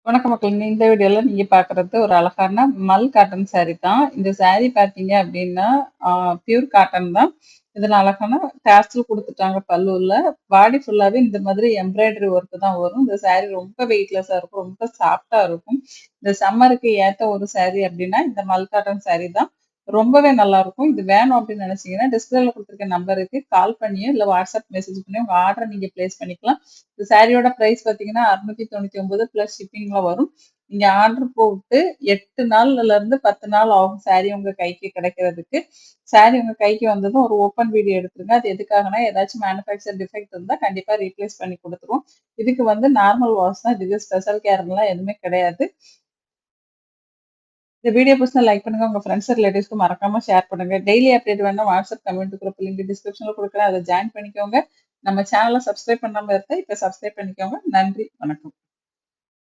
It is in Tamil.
வணக்கம் மக்களே. இந்த வீடியோல நீங்க பார்க்குறது ஒரு அழகான மல் காட்டன் சாரி தான். இந்த சாரி பார்த்தீங்க அப்டின்னா, பியூர் காட்டன் தான். இதுல அழகான டாசல் குடுத்துட்டாங்க பல்லுல. பாடி ஃபுல்லாவே இந்த மாதிரி எம்ப்ராய்டரி ஒர்க் தான் வரும். இந்த சாரி ரொம்ப வெயிட்லெஸ்ஸா இருக்கும். ரொம்ப சாஃப்ட்டா இருக்கும். இந்த சம்மருக்கு ஏத்த ஒரு சாரி அப்டின்னா, இந்த மல் காட்டன் சாரி தான். ரொம்பவே நல்லாருக்கும். இது வேணும் அப்டின்னு நெனச்சீங்கன்னா, டிஸ்பிளேல குடுத்துருக்க நம்பருக்கு கால் பண்ணியோ, இல்ல வாட்ஸ்அப் மெசேஜ் பண்ணியோ உங்க ஆர்டர நீங்க பிளேஸ் பண்ணிக்கலாம். இந்த சாரியோட பிரைஸ் பார்த்தீங்கன்னா, ரூ. 699 பிளஸ் ஷிப்பிங்ல வரும். நீங்க ஆர்டர் போட்டு 8 நாள்ல இருந்து 10 நாள் ஆகும் சாரி உங்க கைக்கு கிடைக்கிறதுக்கு. சாரி உங்க கைக்கு வந்ததும் ஒரு ஓப்பன் வீடியோ எடுத்துருங்க. அது எதுக்காகன்னா, ஏதாச்சும் மேனுஃபேக்சர் டிஃபெக்ட் இருந்தா கண்டிப்பா ரீப்ளேஸ் பண்ணி குடுத்துருவோம். இதுக்கு வந்து நார்மல் வாஷ் தான். இதுக்கு ஸ்பெஷல் கேர்லாம் எதுவுமே கிடையாது. இந்த வீடியோ பிடிச்சா லைக் பண்ணுங்க. உங்க ஃப்ரெண்ட்ஸ், ரிலேட்டிவ்ஸ்க்கு மறக்காம ஷேர் பண்ணுங்க. டெய்லி அப்டேட் வேணும்னா வாட்ஸ்அப் கம்யூனிட்டி குரூப் லிங்க் டிஸ்கிரிப்ஷன்ல குடுக்குறேன். அத ஜாயின் பண்ணிக்கோங்க. நம்ம சேனல சப்ஸ்கிரைப் பண்ணாம இருந்தா இப்ப சப்ஸ்கிரைப் பண்ணிக்கோங்க. நன்றி, வணக்கம்.